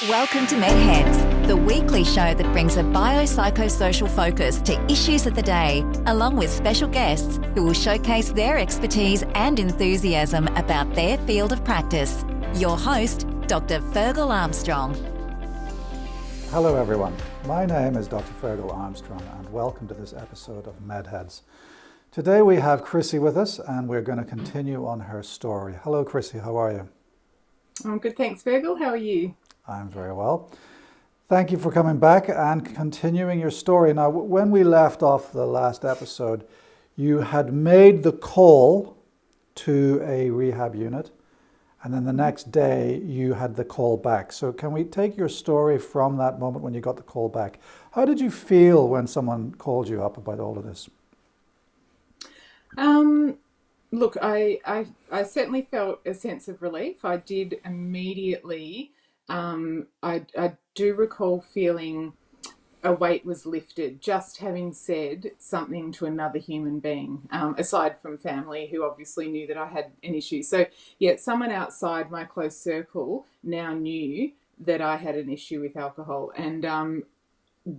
Welcome to MedHeads, the weekly show that brings a biopsychosocial focus to issues of the day, along with special guests who will showcase their expertise and enthusiasm about their field of practice. Your host, Dr. Fergal Armstrong. Hello everyone, my name is Dr. Fergal Armstrong and welcome to this episode of MedHeads. Today we have Chrissie with us and we're going to continue on her story. Hello Chrissie, how are you? I'm good, thanks Fergal. How are you? I'm very well. Thank you for coming back and continuing your story. Now, when we left off the last episode, you had made the call to a rehab unit, and then the next day you had the call back. So can we take your story from that moment when you got the call back? How did you feel when someone called you up about all of this? Look, I certainly felt a sense of relief. I did immediately. I do recall feeling a weight was lifted just having said something to another human being, aside from family who obviously knew that I had an issue. So yeah, someone outside my close circle now knew that I had an issue with alcohol, and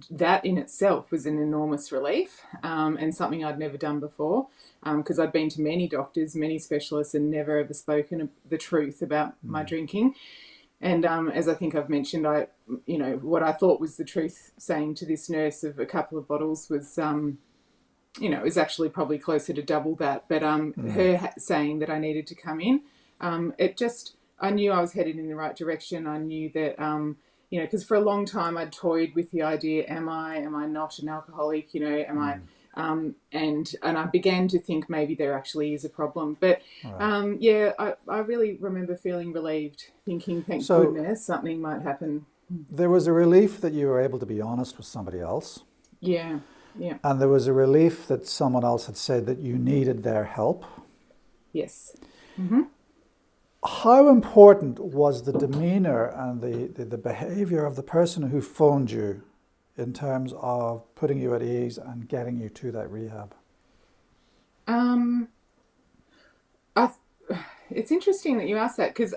that in itself was an enormous relief, and something I'd never done before, because I'd been to many doctors, many specialists, and never ever spoken the truth about my drinking. And as I think I've mentioned, what I thought was the truth saying to this nurse of a couple of bottles was, it was actually probably closer to double that. But her saying that I needed to come in, I knew I was headed in the right direction. I knew that, because for a long time I'd toyed with the idea, am I not an alcoholic? Am I? And I began to think maybe there actually is a problem. But right. I really remember feeling relieved, thinking, thank goodness, something might happen. There was a relief that you were able to be honest with somebody else. Yeah. And there was a relief that someone else had said that you needed their help. Yes. Mm-hmm. How important was the demeanor and the behavior of the person who phoned you in terms of putting you at ease and getting you to that rehab? It's interesting that you asked that, because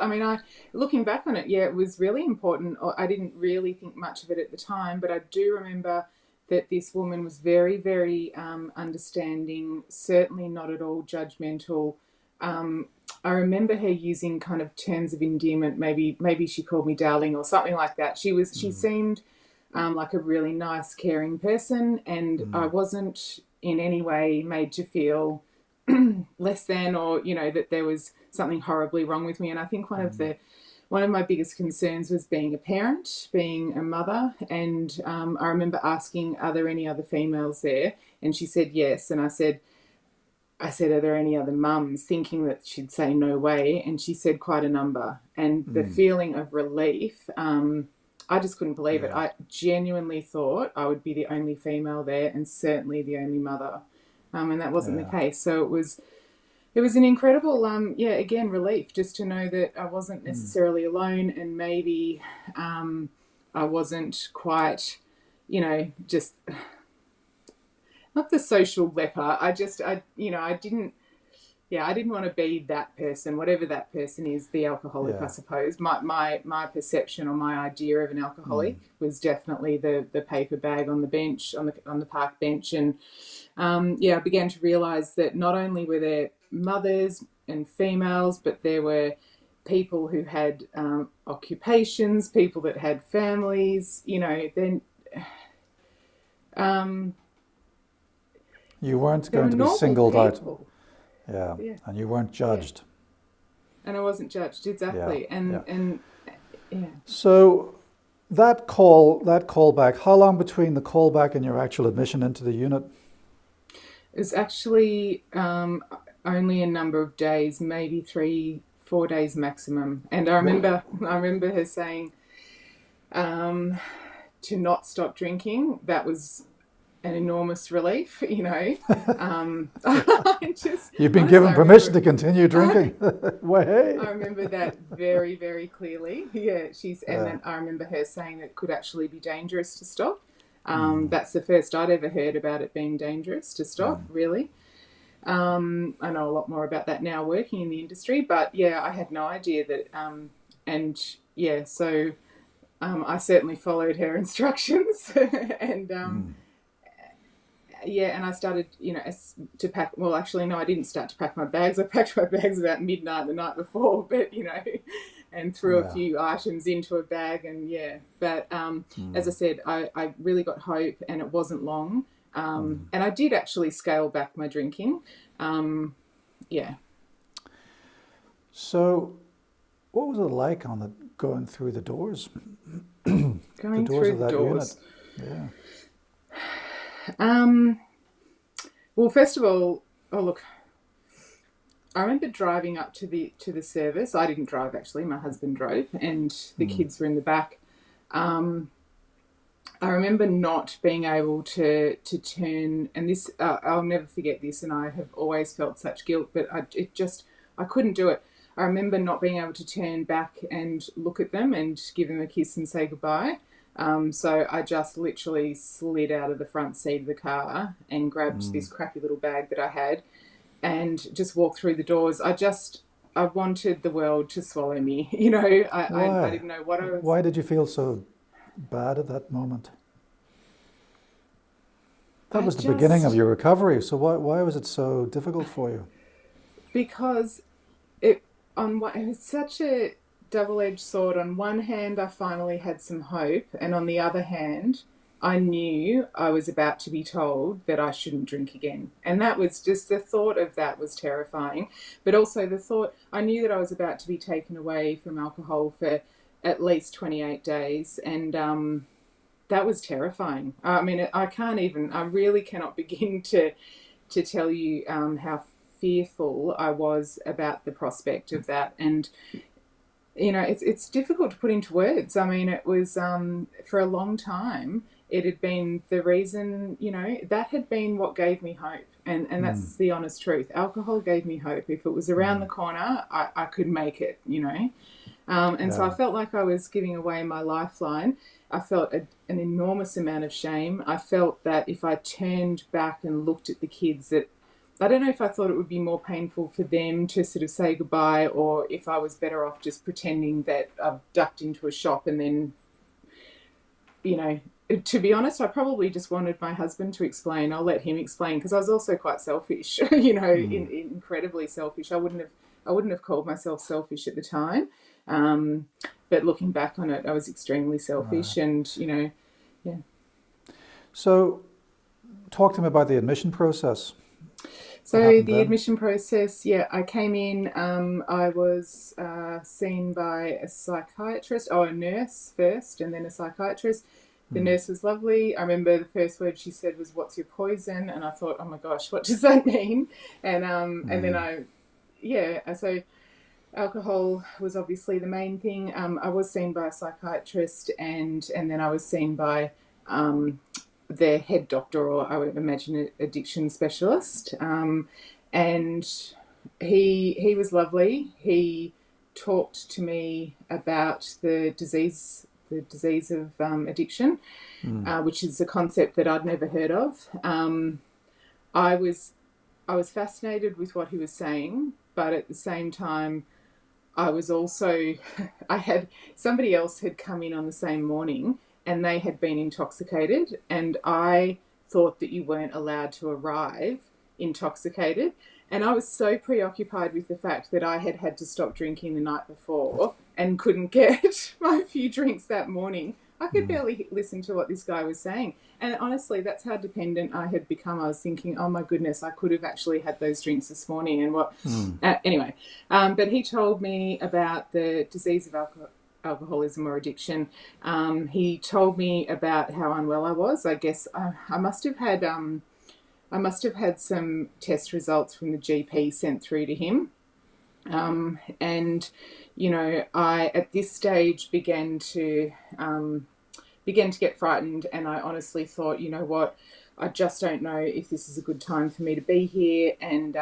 looking back on it, it was really important. I didn't really think much of it at the time, but I do remember that this woman was very, very understanding, certainly not at all judgmental. I remember her using kind of terms of endearment. Maybe she called me darling or something like that. She seemed like a really nice, caring person, and I wasn't in any way made to feel less than, or that there was something horribly wrong with me. And I think one of my biggest concerns was being a parent, being a mother. And I remember asking, "Are there any other females there?" And she said yes. And I said, "Are there any other mums?" Thinking that she'd say no way, and she said quite a number. And the feeling of relief. I just couldn't believe it. I genuinely thought I would be the only female there, and certainly the only mother, and that wasn't the case. So it was an incredible, again, relief just to know that I wasn't necessarily alone, and maybe I wasn't quite, just not the social leper. I didn't want to be that person, whatever that person is, the alcoholic, I suppose. My perception or my idea of an alcoholic was definitely the paper bag on the bench, on the park bench. And I began to realise that not only were there mothers and females, but there were people who had occupations, people that had families, then... you weren't going to be singled people out. Yeah, and you weren't judged. Yeah. And I wasn't judged, exactly. And So that callback, how long between the callback and your actual admission into the unit? It was actually only a number of days, maybe 3-4 days maximum. And I remember her saying to not stop drinking. That was an enormous relief, You've been given permission to continue drinking. I remember that very, very clearly. Yeah, and then I remember her saying that it could actually be dangerous to stop. That's the first I'd ever heard about it being dangerous to stop, really. I know a lot more about that now working in the industry, but I had no idea that, so I certainly followed her instructions, and yeah, and I started, to pack. Well, actually, no, I didn't start to pack my bags. I packed my bags about midnight the night before, but and threw a Yeah. few items into a bag, and yeah. But as I said, I really got hope, and it wasn't long. And I did actually scale back my drinking. Yeah. So, what was it like going through the doors? The Going doors through of the that doors. unit? Yeah. Well, first of all, oh look, I remember driving up to the service. I didn't drive actually; my husband drove, and the kids were in the back. I remember not being able to turn, and this I'll never forget this, and I have always felt such guilt, but I couldn't do it. I remember not being able to turn back and look at them and give them a kiss and say goodbye. So I just literally slid out of the front seat of the car and grabbed this crappy little bag that I had and just walked through the doors. I wanted the world to swallow me. I Why? didn't know what I was. Why did you feel so bad at that moment? That I was the beginning of just your recovery. So why was it so difficult for you? because it was such a double-edged sword. On one hand, I finally had some hope, and on the other hand, I knew I was about to be told that I shouldn't drink again. And that was just, the thought of that was terrifying. But also the thought, I knew that I was about to be taken away from alcohol for at least 28 days. And that was terrifying. I mean, I really cannot begin to tell you how fearful I was about the prospect of that. And it's difficult to put into words. I mean, it was for a long time. It had been the reason, that had been what gave me hope, and that's the honest truth. Alcohol gave me hope. If it was around the corner, I could make it. And so I Yeah. felt like I was giving away my lifeline. I felt an enormous amount of shame. I felt that if I turned back and looked at the kids, that I don't know if I thought it would be more painful for them to sort of say goodbye, or if I was better off just pretending that I've ducked into a shop and then, to be honest, I probably just wanted my husband to explain. I'll let him explain, because I was also quite selfish, incredibly selfish. I wouldn't have called myself selfish at the time. But looking back on it, I was extremely selfish, Right. and, yeah. So, talk to me about the admission process. What So happened the then? admission process, yeah, I came in. I was seen by a nurse first, and then a psychiatrist. The nurse was lovely. I remember the first word she said was, "What's your poison?" And I thought, "Oh my gosh, what does that mean?" And then so alcohol was obviously the main thing. I was seen by a psychiatrist, and then I was seen by their head doctor, or I would imagine an addiction specialist. And he was lovely. He talked to me about the disease of addiction, which is a concept that I'd never heard of. I was I was fascinated with what he was saying, but at the same time, I was also, I had, somebody else had come in on the same morning and they had been intoxicated, and I thought that you weren't allowed to arrive intoxicated. And I was so preoccupied with the fact that I had had to stop drinking the night before and couldn't get my few drinks that morning. I could barely listen to what this guy was saying. And honestly, that's how dependent I had become. I was thinking, oh my goodness, I could have actually had those drinks this morning. And anyway, but he told me about the disease of alcoholism or addiction. He told me about how unwell I was. I guess I must have had some test results from the GP sent through to him. And I at this stage began to get frightened, and I honestly thought, you know what, I just don't know if this is a good time for me to be here. And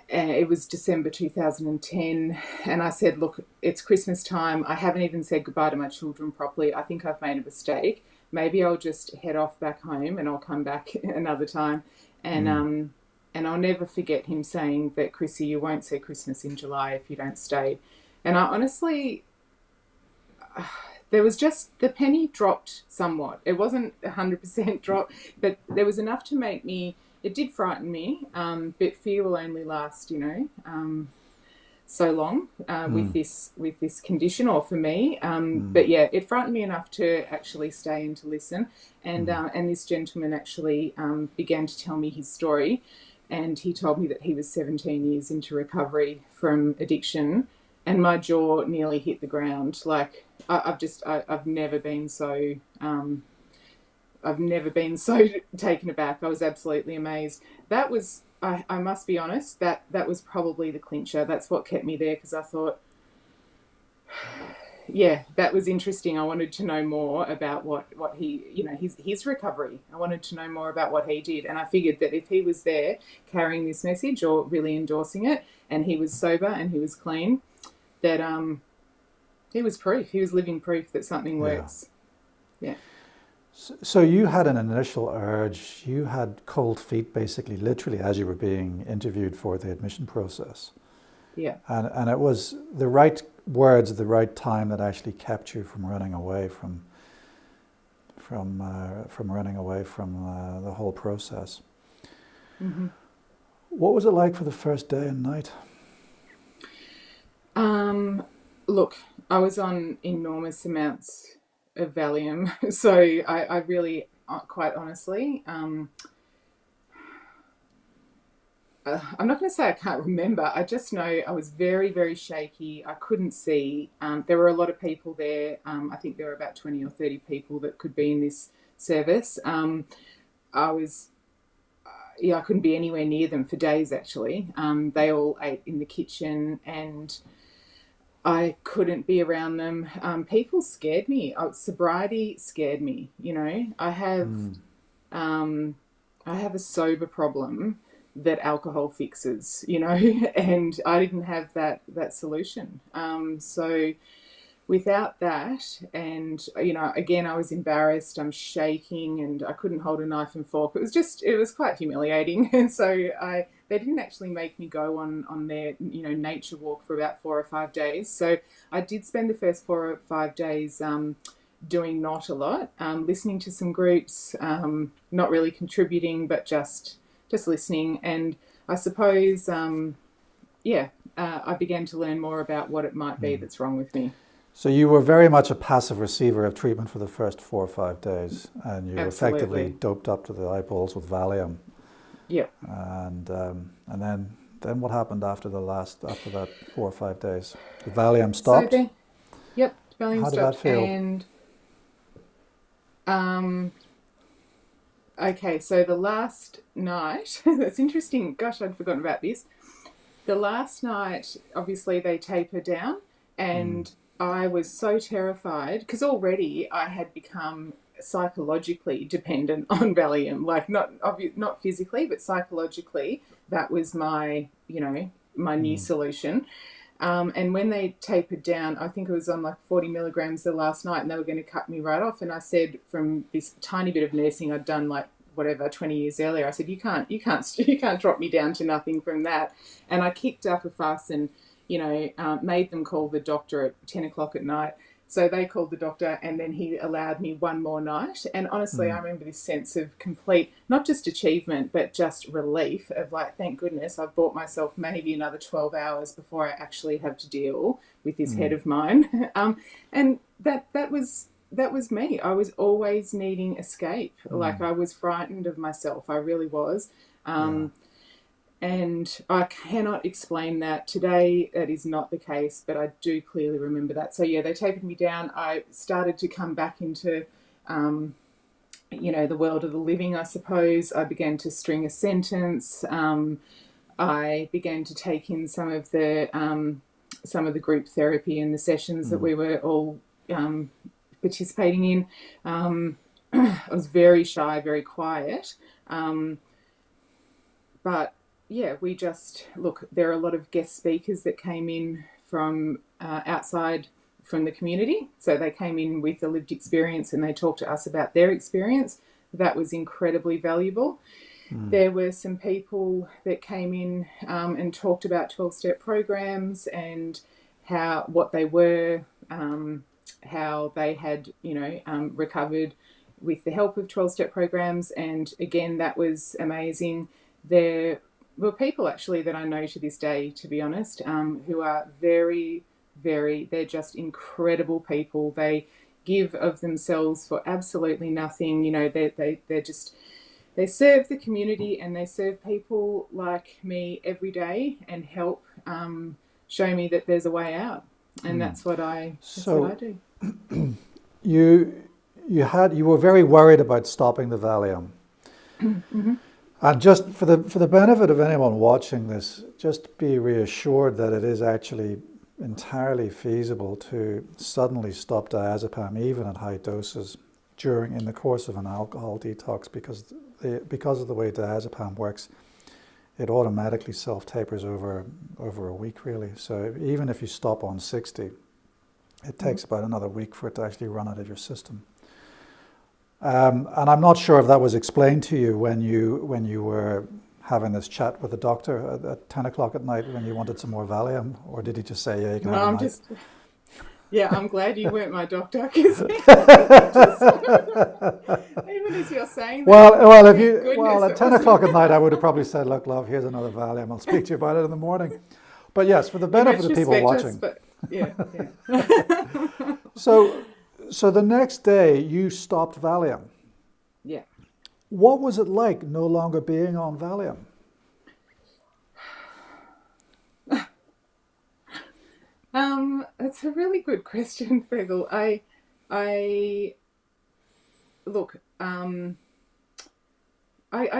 it was December 2010, and I said, look, it's Christmas time. I haven't even said goodbye to my children properly. I think I've made a mistake. Maybe I'll just head off back home and I'll come back another time. And I'll never forget him saying that, Chrissie, you won't see Christmas in July if you don't stay. And I honestly, there was just, the penny dropped somewhat. It wasn't 100% drop, but there was enough to make me, it did frighten me, but fear will only last, so long with this condition, or for me. But yeah, it frightened me enough to actually stay and to listen. And this gentleman actually began to tell me his story, and he told me that he was 17 years into recovery from addiction, and my jaw nearly hit the ground. Like I've never been so taken aback. I was absolutely amazed. That was, I must be honest, that was probably the clincher. That's what kept me there, because I thought, yeah, that was interesting. I wanted to know more about what he, his recovery. I wanted to know more about what he did. And I figured that if he was there carrying this message or really endorsing it, and he was sober and he was clean, that he was proof. He was living proof that something works. Yeah. So you had an initial urge, you had cold feet basically, literally, as you were being interviewed for the admission process. Yeah. And it was the right words at the right time that actually kept you from running away from running away from the whole process. Mm-hmm. What was it like for the first day and night? Look, I was on enormous amounts of Valium, so I really, quite honestly, I'm not going to say I can't remember. I just know I was very, very shaky. I couldn't see. There were a lot of people there. I think there were about 20 or 30 people that could be in this service. I was, I couldn't be anywhere near them for days, actually. They all ate in the kitchen, and I couldn't be around them. People scared me. Sobriety scared me. I have a sober problem that alcohol fixes, and I didn't have that solution. So without that, and, again, I was embarrassed, I'm shaking, and I couldn't hold a knife and fork. It was quite humiliating. And so they didn't actually make me go on their, nature walk for about 4 or 5 days. So I did spend the first 4 or 5 days doing not a lot, listening to some groups, not really contributing, but just listening. And I suppose, I began to learn more about what it might be that's wrong with me. So you were very much a passive receiver of treatment for the first 4 or 5 days, and you were effectively doped up to the eyeballs with Valium. Yeah. And then what happened after that 4 or 5 days? The Valium stopped. So Valium stopped. How did that feel? And okay, so the last night, that's interesting. Gosh, I'd forgotten about this. The last night, obviously, they taper down, and I was so terrified, because already I had become psychologically dependent on Valium, like not physically, but psychologically. That was my, my new solution. And when they tapered down, I think it was on like 40 milligrams the last night, and they were going to cut me right off. And I said, from this tiny bit of nursing I'd done, like 20 years earlier, I said, you can't drop me down to nothing from that. And I kicked up a fuss and, made them call the doctor at 10 o'clock at night. So they called the doctor, and then he allowed me one more night. And honestly, I remember this sense of complete, not just achievement, but just relief of like, thank goodness I've bought myself maybe another 12 hours before I actually have to deal with this head of mine. And that was me. I was always needing escape. Like, I was frightened of myself. I really was. And I cannot explain that. Today, that is not the case, but I do clearly remember that. So, they tapered me down. I started to come back into, the world of the living, I suppose. I began to string a sentence. I began to take in some of the group therapy and the sessions that we were all participating in. I was very shy, very quiet. But there are a lot of guest speakers that came in from outside from the community. So they came in with a lived experience, and they talked to us about their experience. That was incredibly valuable. There were some people that came in and talked about 12-step programs and what they were, how they had, recovered with the help of 12-step programs. And again, that was amazing. There were people actually that I know to this day, to be honest, who are very, they're just incredible people. They give of themselves for absolutely nothing. They're just, they serve the community and they serve people like me every day and help show me that there's a way out. And that's what I do. You were very worried about stopping the Valium. And just for the benefit of anyone watching this, just be reassured that it is actually entirely feasible to suddenly stop diazepam, even at high doses, in the course of an alcohol detox, because of the way diazepam works, it automatically self-tapers over a week, really. So even if you stop on 60, it takes about another week for it to actually run out of your system. And I'm not sure if that was explained to you when you were having this chat with the doctor at 10 o'clock at night when you wanted some more Valium, or did he just say, yeah, you can have it? I'm glad you weren't my doctor, because even as you're saying that, at 10 o'clock at night, I would have probably said, look, love, here's another Valium. I'll speak to you about it in the morning. But yes, for the benefit of people watching. So the next day you stopped Valium. Yeah. What was it like no longer being on Valium? It's a really good question, Fergal. I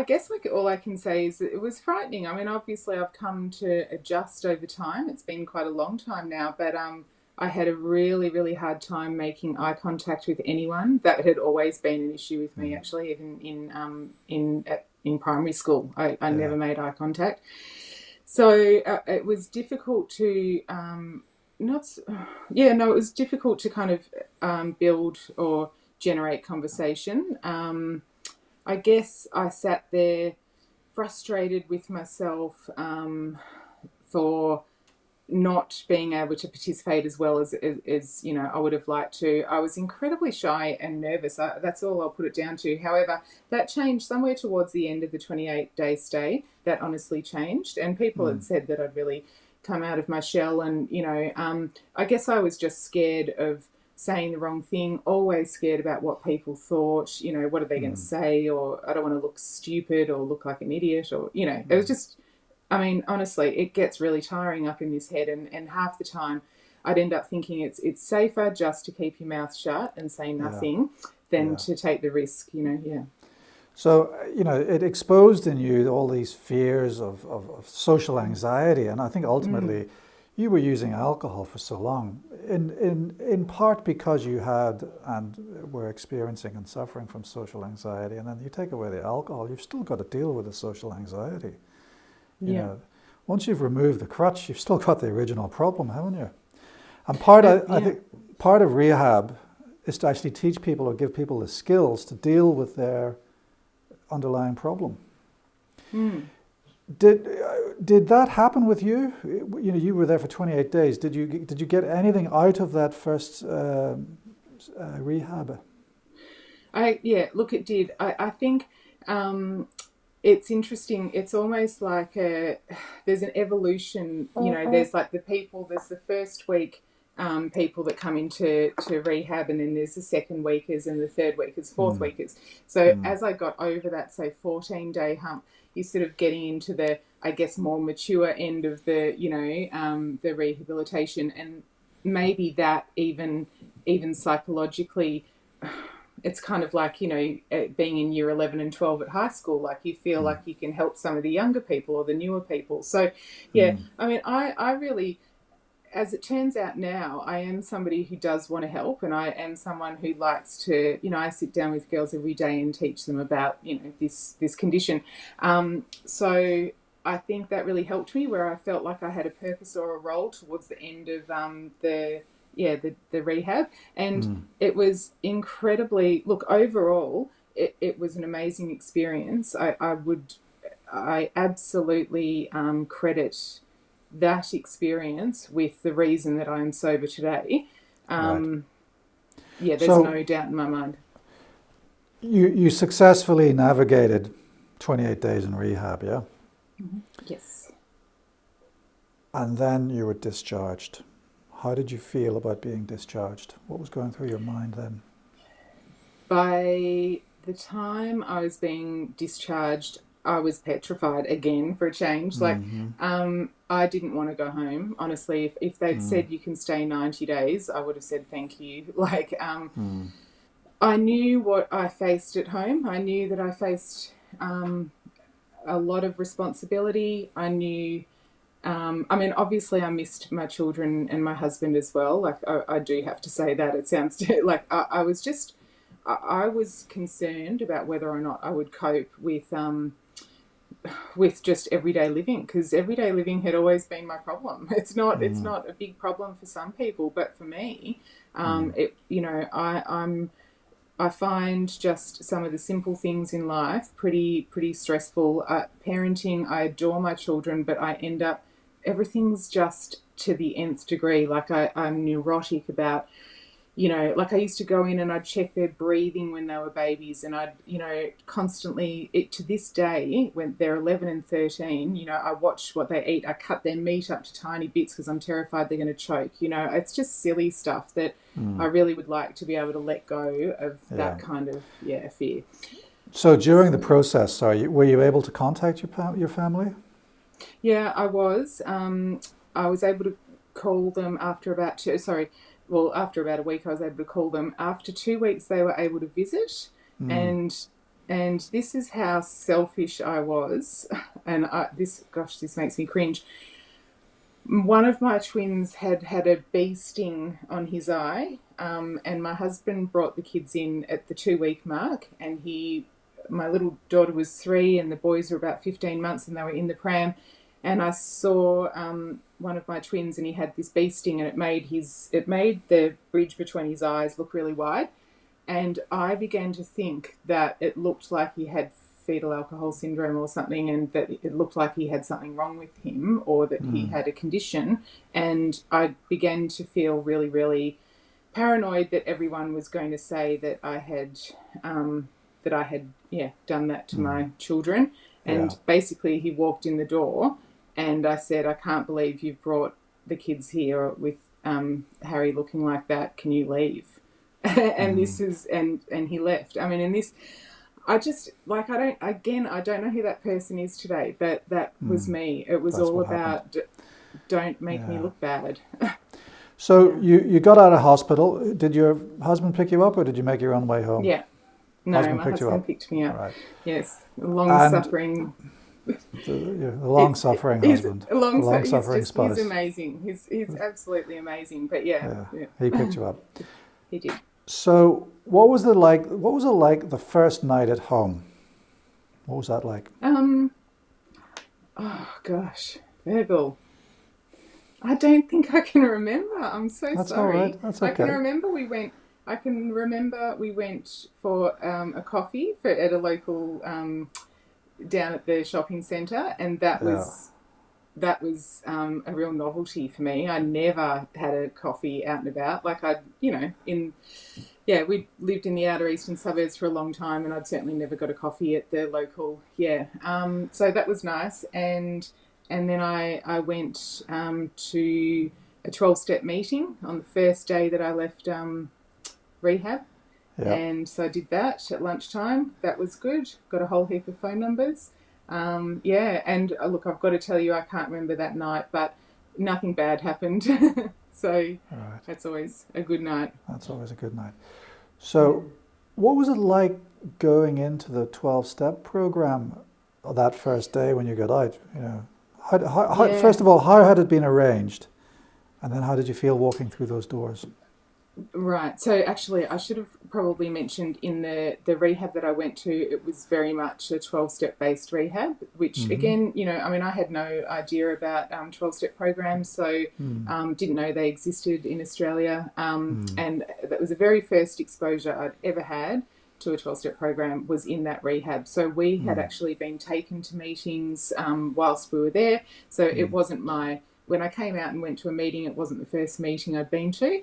guess like all I can say is that it was frightening. I mean, obviously I've come to adjust over time. It's been quite a long time now, but I had a really, really hard time making eye contact with anyone. That had always been an issue with me, actually, even in primary school. I never made eye contact. So it was difficult to it was difficult to kind of build or generate conversation. I guess I sat there frustrated with myself for not being able to participate as well as I would have liked to. I was incredibly shy and nervous. That's all I'll put it down to. However, that changed somewhere towards the end of the 28-day stay. That honestly changed, and people had said that I'd really come out of my shell. And I guess I was just scared of saying the wrong thing, always scared about what people thought. What are they going to say? Or I don't want to look stupid or look like an idiot, or it was just, I mean, honestly, it gets really tiring up in this head, and half the time I'd end up thinking it's safer just to keep your mouth shut and say nothing than to take the risk, So, it exposed in you all these fears of social anxiety, and I think ultimately you were using alcohol for so long, in part because you had and were experiencing and suffering from social anxiety, and then you take away the alcohol, you've still got to deal with the social anxiety. You know, once you've removed the crutch, you've still got the original problem, haven't you? And I think part of rehab is to actually teach people or give people the skills to deal with their underlying problem. Did that happen with you? You were there for 28 days. Did you get anything out of that first rehab? Look, it did. I think it's interesting. It's almost like there's an evolution. There's like there's the first week people that come into rehab, and then there's the second weekers and the third weekers, fourth weekers. So as I got over that, say, 14-day hump, you're sort of getting into the, I guess, more mature end of the, the rehabilitation, and maybe that even psychologically, it's kind of like, being in year 11 and 12 at high school, like you feel like you can help some of the younger people or the newer people. So, I mean, I really, as it turns out now, I am somebody who does want to help, and I am someone who likes to, I sit down with girls every day and teach them about, this condition. So I think that really helped me, where I felt like I had a purpose or a role towards the end of the rehab. And it was incredibly, look, overall, it was an amazing experience. I absolutely credit that experience with the reason that I am sober today. Right. Yeah, there's So no doubt in my mind. you successfully navigated 28 days in rehab, yeah? Yes. And then you were discharged. How did you feel about being discharged? What was going through your mind then? By the time I was being discharged, I was petrified again for a change. I didn't want to go home. Honestly, if they'd said you can stay 90 days, I would have said thank you. I knew what I faced at home. I knew that I faced a lot of responsibility. I knew, obviously I missed my children and my husband as well. Like, I do have to say that. It sounds like I was concerned about whether or not I would cope with just everyday living, because everyday living had always been my problem. It's not a big problem for some people, but for me, I find just some of the simple things in life pretty stressful. Parenting, I adore my children, but I end up, everything's just to the nth degree. Like I'm neurotic about, like I used to go in and I'd check their breathing when they were babies, and I'd, constantly, to this day, when they're 11 and 13, I watch what they eat. I cut their meat up to tiny bits because I'm terrified they're going to choke. It's just silly stuff that I really would like to be able to let go of that kind of, fear. So during the process, were you able to contact your family? Yeah, I was. I was able to call them after about after about a week, I was able to call them. After 2 weeks, they were able to visit, and this is how selfish I was. And this makes me cringe. One of my twins had a bee sting on his eye, and my husband brought the kids in at the 2-week mark, and my little daughter was 3, and the boys were about 15 months, and they were in the pram. And I saw one of my twins, and he had this bee sting, and it made the bridge between his eyes look really wide. And I began to think that it looked like he had fetal alcohol syndrome or something, and that it looked like he had something wrong with him, or that he had a condition. And I began to feel really, really paranoid that everyone was going to say that I had done that to my children. And basically, he walked in the door. And I said, I can't believe you've brought the kids here with Harry looking like that. Can you leave? And this is, and he left. I mean, and this, I just, like, I don't know who that person is today, but that was me. It was all about, don't make me look bad. So you got out of hospital. Did your husband pick you up, or did you make your own way home? Yeah. No, my husband picked me up. Right. Yes. Long-suffering... The long-suffering husband, the long-suffering spouse. He's amazing. He's absolutely amazing. But yeah, he picked you up. He did. So, what was it like the first night at home? What was that like? Oh gosh, Virgil. I don't think I can remember. I'm so That's sorry. All right. That's okay. I can remember we went for a coffee at a local. Down at the shopping centre, and that was a real novelty for me. I never had a coffee out and about. Like we lived in the outer eastern suburbs for a long time, and I'd certainly never got a coffee at the local. So that was nice, and then I went to a 12-step meeting on the first day that I left rehab. Yeah. And so I did that at lunchtime. That was good. Got a whole heap of phone numbers. And look, I've got to tell you, I can't remember that night, but nothing bad happened. So That's always a good night. That's always a good night. So what was it like going into the 12-step program that first day when you got out? First of all, how had it been arranged? And then how did you feel walking through those doors? Right. So actually, I should have probably mentioned in the rehab that I went to, it was very much a 12-step based rehab, which again, I had no idea about 12-step programs, so didn't know they existed in Australia. And that was the very first exposure I'd ever had to a 12-step program was in that rehab. So we had actually been taken to meetings whilst we were there. So it wasn't when I came out and went to a meeting, it wasn't the first meeting I'd been to.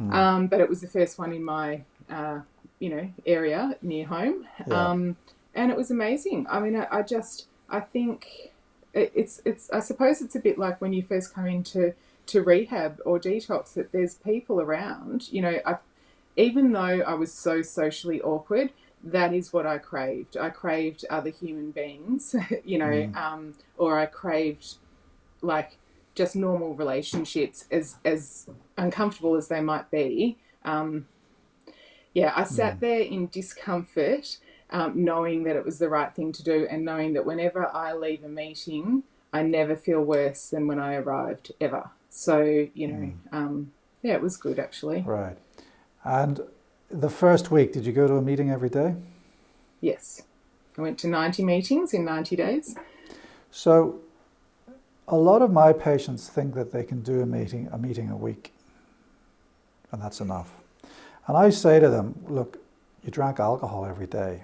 But it was the first one in my, area near home. Yeah. And it was amazing. I mean, I think I suppose it's a bit like when you first come into rehab or detox, that there's people around, even though I was so socially awkward, that is what I craved. I craved other human beings, or I craved like just normal relationships, as uncomfortable as they might be. I sat there in discomfort, knowing that it was the right thing to do, and knowing that whenever I leave a meeting, I never feel worse than when I arrived, ever. So, it was good, actually. Right. And the first week, did you go to a meeting every day? Yes. I went to 90 meetings in 90 days. So a lot of my patients think that they can do a meeting a week, and that's enough. And I say to them, look, you drank alcohol every day.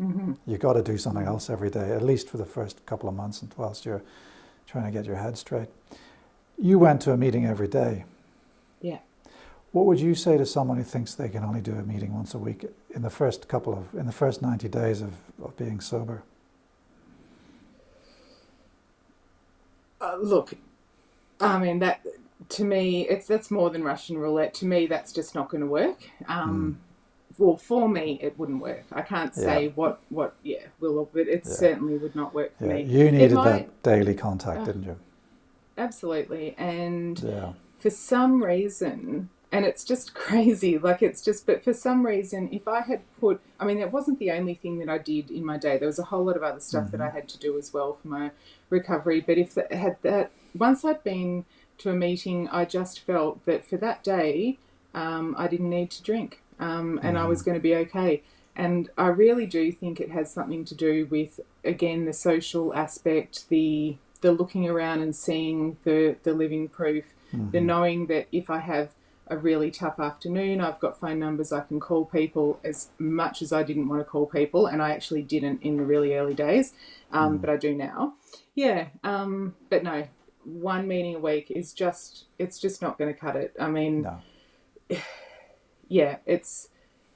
Mm-hmm. You've got to do something else every day, at least for the first couple of months whilst you're trying to get your head straight. You went to a meeting every day. Yeah. What would you say to someone who thinks they can only do a meeting once a week in the first 90 days of being sober? Look, I mean, that to me, that's more than Russian roulette. To me, that's just not going to work. Well, for me, it wouldn't work. I can't say what will, but it certainly would not work for me. You needed that daily contact, didn't you? Absolutely. And for some reason, and it's just crazy, but for some reason, if I had it wasn't the only thing that I did in my day. There was a whole lot of other stuff that I had to do as well for my recovery. But once I'd been to a meeting, I just felt that for that day, I didn't need to drink, and I was going to be okay. And I really do think it has something to do with, again, the social aspect, the looking around and seeing the living proof, the knowing that if I have a really tough afternoon, I've got phone numbers I can call people, as much as I didn't want to call people, and I actually didn't in the really early days, but I do now. Yeah, but no, one meeting a week it's just not going to cut it. I mean, it's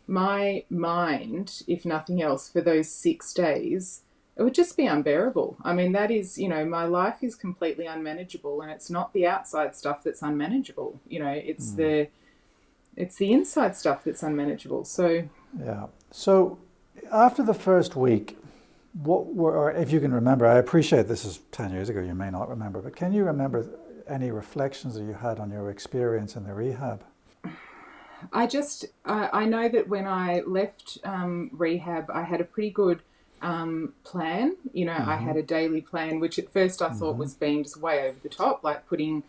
my mind, if nothing else, for those 6 days, it would just be unbearable. I mean, that is, my life is completely unmanageable, and it's not the outside stuff that's unmanageable. It's the inside stuff that's unmanageable. So So after the first week, or if you can remember, I appreciate this is 10 years ago, you may not remember, but can you remember any reflections that you had on your experience in the rehab? I know that when I left rehab, I had a pretty good plan. I had a daily plan, which at first I thought was being just way over the top, like putting,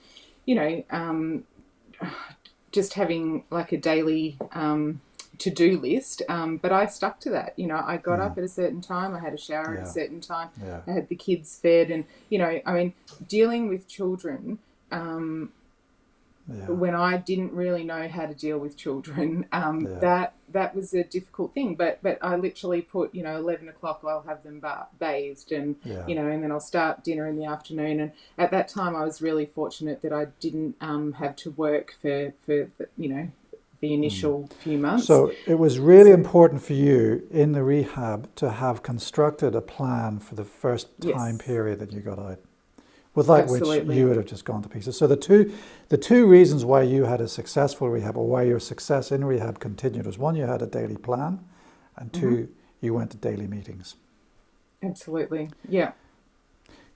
just having like a daily to-do list. But I stuck to that. I got up at a certain time, I had a shower at a certain time, I had the kids fed, and, dealing with children, when I didn't really know how to deal with children, that was a difficult thing. But I literally put, 11 o'clock, I'll have them bathed, and, and then I'll start dinner in the afternoon. And at that time, I was really fortunate that I didn't have to work for the initial few months. So it was really important for you in the rehab to have constructed a plan for the first time period that you got out, without which you would have just gone to pieces. So the two reasons why you had a successful rehab, or why your success in rehab continued, was one, you had a daily plan, and two, you went to daily meetings. Absolutely, yeah.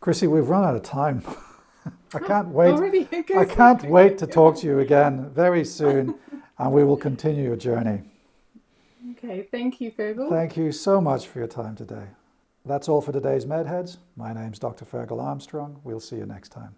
Chrissie, we've run out of time. I can't wait. Already? I can't wait to talk to you again very soon, and we will continue your journey. Okay, thank you, Fergal. Thank you so much for your time today. That's all for today's MedHeads. My name's Dr. Fergal Armstrong. We'll see you next time.